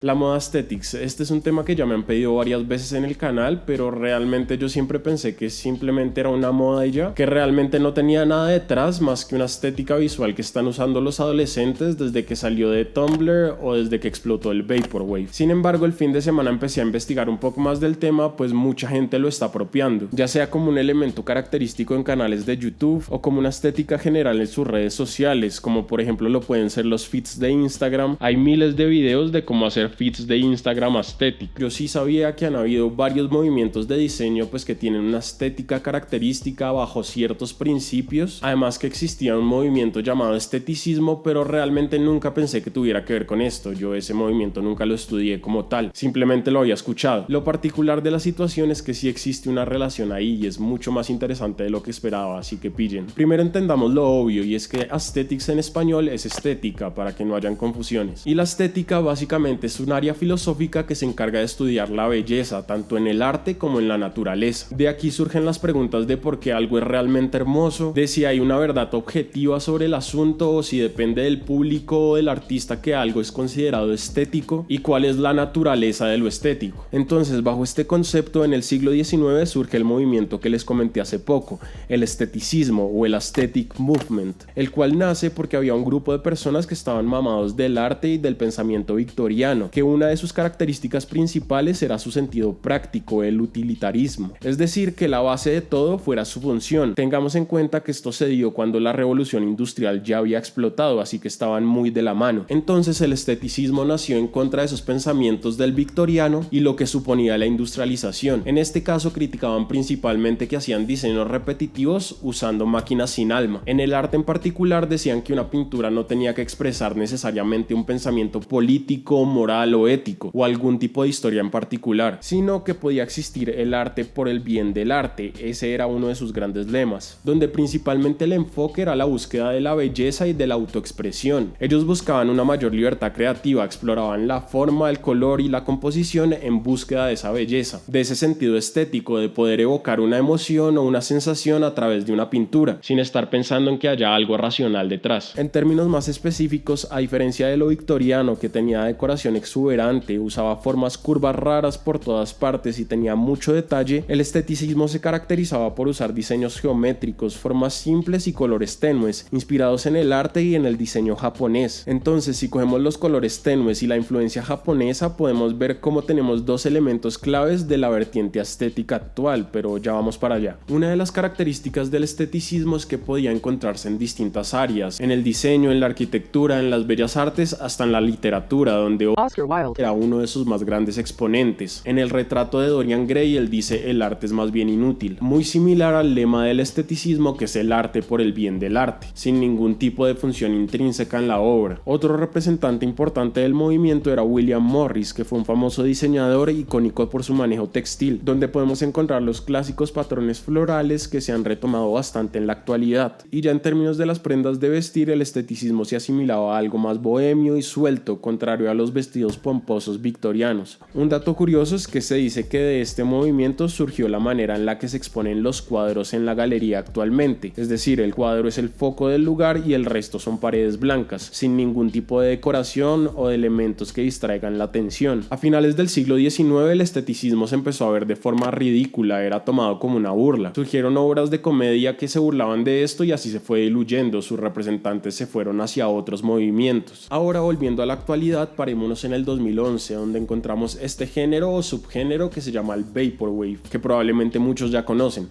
La moda aesthetics, este es un tema que ya me han pedido varias veces en el canal, pero realmente yo siempre pensé que simplemente era una moda y ya, que realmente no tenía nada detrás más que una estética visual que están usando los adolescentes desde que salió de Tumblr o desde que explotó el Vaporwave. Sin embargo, el fin de semana empecé a investigar un poco más del tema, pues mucha gente lo está apropiando, ya sea como un elemento característico en canales de YouTube o como una estética general en sus redes sociales, como por ejemplo lo pueden ser los feeds de Instagram. Hay miles de videos de cómo hacer feeds de Instagram aesthetic. Yo sí sabía que han habido varios movimientos de diseño pues que tienen una estética característica bajo ciertos principios, además que existía un movimiento llamado esteticismo, pero realmente nunca pensé que tuviera que ver con esto. Yo ese movimiento nunca lo estudié como tal, simplemente lo había escuchado. Lo particular de la situación es que sí existe una relación ahí y es mucho más interesante de lo que esperaba, así que pillen. Primero entendamos lo obvio, y es que aesthetics en español es estética, para que no hayan confusiones, y la estética básicamente es un área filosófica que se encarga de estudiar la belleza, tanto en el arte como en la naturaleza. De aquí surgen las preguntas de por qué algo es realmente hermoso, de si hay una verdad objetiva sobre el asunto o si depende del público o del artista que algo es considerado estético, y cuál es la naturaleza de lo estético. Entonces, bajo este concepto, en el siglo XIX surge el movimiento que les comenté hace poco, el esteticismo o el aesthetic movement, el cual nace porque había un grupo de personas que estaban mamados del arte y del pensamiento victoriano, que una de sus características principales era su sentido práctico, el utilitarismo, es decir, que la base de todo fuera su función. Tengamos en cuenta que esto se dio cuando la revolución industrial ya había explotado, así que estaban muy de la mano. Entonces el esteticismo nació en contra de esos pensamientos del victoriano y lo que suponía la industrialización. En este caso criticaban principalmente que hacían diseños repetitivos usando máquinas sin alma. En el arte en particular decían que una pintura no tenía que expresar necesariamente un pensamiento político, moral o ético, o algún tipo de historia en particular, sino que podía existir el arte por el bien del arte. Ese era uno de sus grandes lemas, donde principalmente el enfoque era la búsqueda de la belleza y de la autoexpresión. Ellos buscaban una mayor libertad creativa, exploraban la forma, el color y la composición en búsqueda de esa belleza, de ese sentido estético, de poder evocar una emoción o una sensación a través de una pintura, sin estar pensando en que haya algo racional detrás. En términos más específicos, a diferencia de lo victoriano, que tenía decoración exuberante, usaba formas curvas raras por todas partes y tenía mucho detalle, el esteticismo se caracterizaba por usar diseños geométricos, formas simples y colores tenues, inspirados en el arte y en el diseño japonés. Entonces, si cogemos los colores tenues y la influencia japonesa, podemos ver cómo tenemos dos elementos claves de la vertiente estética actual, pero ya vamos para allá. Una de las características del esteticismo es que podía encontrarse en distintas áreas, en el diseño, en la arquitectura, en las bellas artes, hasta en la literatura, donde Oscar Wilde era uno de sus más grandes exponentes. En el retrato de Dorian Gray, él dice: el arte es más bien inútil, muy similar al lema del esteticismo, que es el arte por el bien del arte, sin ningún tipo de función intrínseca en la obra. Otro representante importante del movimiento era William Morris, que fue un famoso diseñador icónico por su manejo textil, donde podemos encontrar los clásicos patrones florales que se han retomado bastante en la actualidad. Y ya en términos de las prendas de vestir, el esteticismo se asimilaba a algo más bohemio y suelto, contrario a los vestidos pomposos victorianos. Un dato curioso es que se dice que de este movimiento surgió la manera en la que se exponen los cuadros en la galería actualmente, es decir, el cuadro es el foco del lugar y el resto son paredes blancas, sin ningún tipo de decoración o de elementos que distraigan la atención. A finales del siglo XIX el esteticismo se empezó a ver de forma ridícula, era tomado como una burla. Surgieron obras de comedia que se burlaban de esto y así se fue diluyendo, sus representantes se fueron hacia otros movimientos. Ahora, volviendo a la actualidad, parémonos en el 2011, donde encontramos este género o subgénero que se llama el Vaporwave, que probablemente muchos ya conocen.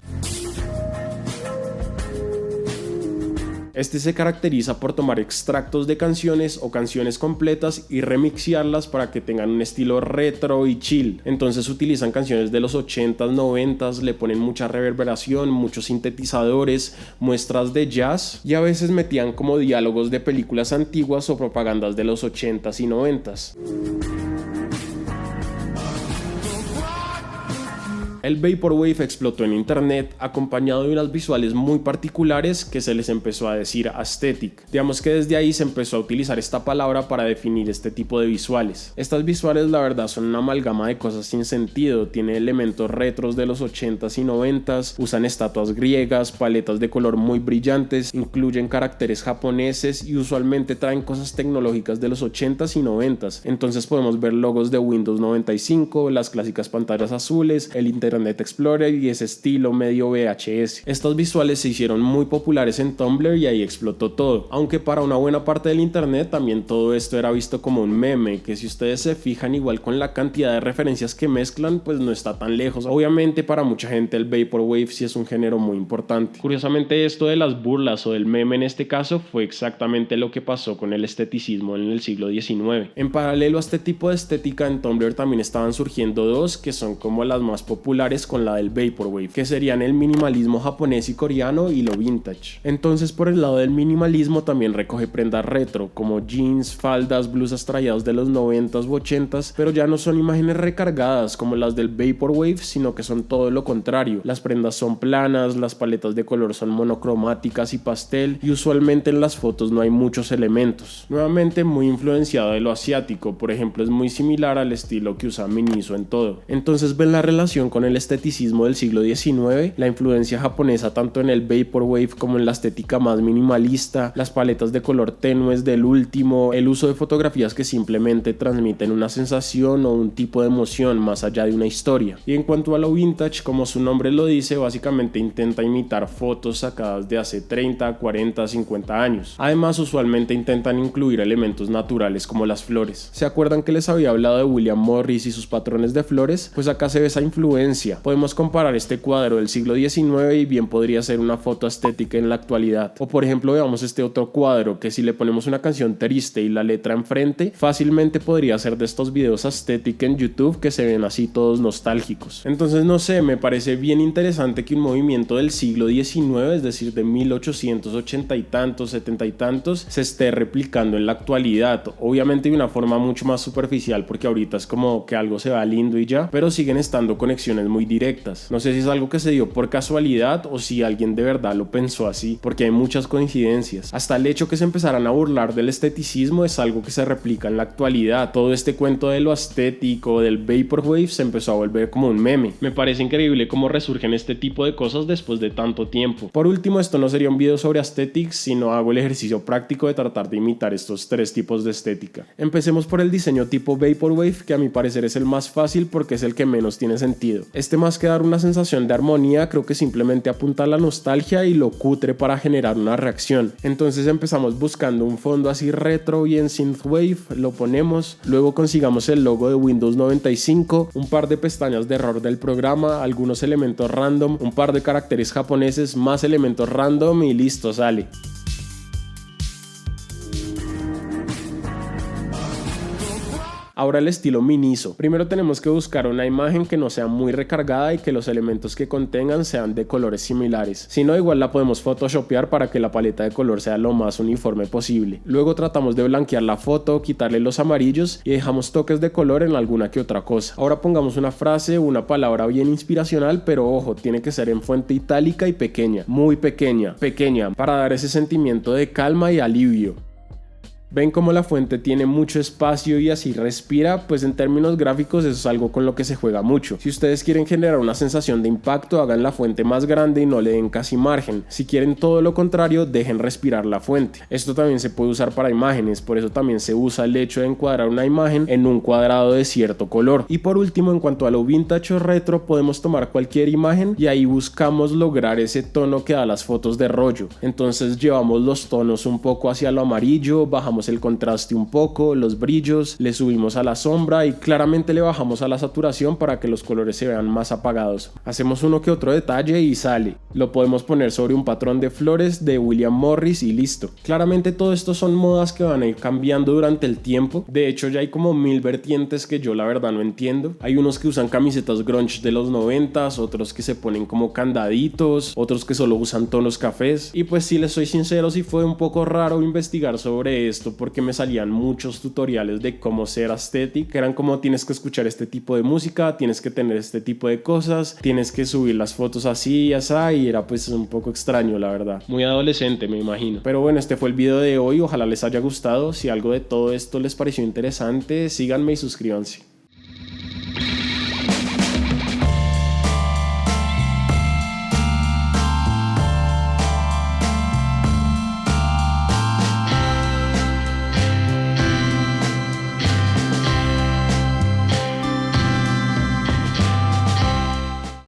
Este se caracteriza por tomar extractos de canciones o canciones completas y remixearlas para que tengan un estilo retro y chill. Entonces utilizan canciones de los 80s, 90s, le ponen mucha reverberación, muchos sintetizadores, muestras de jazz y a veces metían como diálogos de películas antiguas o propagandas de los 80s y 90s. El Vaporwave explotó en internet acompañado de unas visuales muy particulares que se les empezó a decir aesthetic. Digamos que desde ahí se empezó a utilizar esta palabra para definir este tipo de visuales. Estas visuales la verdad son una amalgama de cosas sin sentido, tiene elementos retros de los 80s y 90s, usan estatuas griegas, paletas de color muy brillantes, incluyen caracteres japoneses y usualmente traen cosas tecnológicas de los 80s y 90s. Entonces podemos ver logos de Windows 95, las clásicas pantallas azules, el Internet Explorer y ese estilo medio VHS. Estas visuales se hicieron muy populares en Tumblr y ahí explotó todo, aunque para una buena parte del internet también todo esto era visto como un meme, que si ustedes se fijan igual con la cantidad de referencias que mezclan pues no está tan lejos. Obviamente para mucha gente el Vaporwave sí es un género muy importante. Curiosamente esto de las burlas o del meme en este caso fue exactamente lo que pasó con el esteticismo en el siglo XIX. En paralelo a este tipo de estética en Tumblr también estaban surgiendo dos que son como las más populares con la del Vaporwave, que serían el minimalismo japonés y coreano y lo vintage. Entonces por el lado del minimalismo también recoge prendas retro como jeans, faldas, blusas traídas de los 90s u 80s, pero ya no son imágenes recargadas como las del Vaporwave, sino que son todo lo contrario. Las prendas son planas, las paletas de color son monocromáticas y pastel y usualmente en las fotos no hay muchos elementos. Nuevamente muy influenciado de lo asiático, por ejemplo es muy similar al estilo que usa Miniso en todo. Entonces ven la relación con el esteticismo del siglo XIX, la influencia japonesa tanto en el Vaporwave como en la estética más minimalista, las paletas de color tenues del último, el uso de fotografías que simplemente transmiten una sensación o un tipo de emoción más allá de una historia. Y en cuanto a lo vintage, como su nombre lo dice, básicamente intenta imitar fotos sacadas de hace 30, 40, 50 años. Además, usualmente intentan incluir elementos naturales como las flores. ¿Se acuerdan que les había hablado de William Morris y sus patrones de flores? Pues acá se ve esa influencia. Podemos comparar este cuadro del siglo XIX y bien podría ser una foto estética en la actualidad. O por ejemplo veamos este otro cuadro que si le ponemos una canción triste y la letra enfrente, fácilmente podría ser de estos videos aesthetic en YouTube que se ven así todos nostálgicos. Entonces no sé, me parece bien interesante que un movimiento del siglo XIX, es decir de 1880 y tantos, 70 y tantos, se esté replicando en la actualidad, obviamente de una forma mucho más superficial porque ahorita es como que algo se va lindo y ya, pero siguen estando conexiones muy directas. No sé si es algo que se dio por casualidad o si alguien de verdad lo pensó así, porque hay muchas coincidencias. Hasta el hecho que se empezaran a burlar del esteticismo es algo que se replica en la actualidad. Todo este cuento de lo estético, del Vaporwave, se empezó a volver como un meme. Me parece increíble cómo resurgen este tipo de cosas después de tanto tiempo. Por último, esto no sería un video sobre aesthetics, sino hago el ejercicio práctico de tratar de imitar estos tres tipos de estética. Empecemos por el diseño tipo Vaporwave, que a mi parecer es el más fácil porque es el que menos tiene sentido. Este, más que dar una sensación de armonía, creo que simplemente apunta a la nostalgia y lo cutre para generar una reacción. Entonces empezamos buscando un fondo así retro bien synthwave, lo ponemos, luego consigamos el logo de Windows 95, un par de pestañas de error del programa, algunos elementos random, un par de caracteres japoneses, más elementos random y listo, sale. Ahora el estilo Miniso. Primero tenemos que buscar una imagen que no sea muy recargada y que los elementos que contengan sean de colores similares. Si no, igual la podemos photoshopear para que la paleta de color sea lo más uniforme posible. Luego tratamos de blanquear la foto, quitarle los amarillos y dejamos toques de color en alguna que otra cosa. Ahora pongamos una frase o una palabra bien inspiracional, pero ojo, tiene que ser en fuente itálica y pequeña, muy pequeña, para dar ese sentimiento de calma y alivio. ¿Ven cómo la fuente tiene mucho espacio y así respira? Pues en términos gráficos eso es algo con lo que se juega mucho. Si ustedes quieren generar una sensación de impacto, hagan la fuente más grande y no le den casi margen. Si quieren todo lo contrario, dejen respirar la fuente. Esto también se puede usar para imágenes, por eso también se usa el hecho de encuadrar una imagen en un cuadrado de cierto color. Y por último, en cuanto a lo vintage o retro, podemos tomar cualquier imagen y ahí buscamos lograr ese tono que da las fotos de rollo. Entonces llevamos los tonos un poco hacia lo amarillo, bajamos el contraste un poco, los brillos, le subimos a la sombra y claramente le bajamos a la saturación para que los colores se vean más apagados. Hacemos uno que otro detalle y sale. Lo podemos poner sobre un patrón de flores de William Morris y listo. Claramente todo esto son modas que van a ir cambiando durante el tiempo. De hecho ya hay como 1000 vertientes que yo la verdad no entiendo. Hay unos que usan camisetas grunge de los 90s, otros que se ponen como candaditos, otros que solo usan tonos cafés. Y pues si les soy sincero, sí fue un poco raro investigar sobre esto esto porque me salían muchos tutoriales de cómo ser aesthetic, que eran como tienes que escuchar este tipo de música, tienes que tener este tipo de cosas, tienes que subir las fotos así y así, y era pues un poco extraño, la verdad. Muy adolescente, me imagino. Pero bueno, este fue el video de hoy, ojalá les haya gustado. Si algo de todo esto les pareció interesante, síganme y suscríbanse.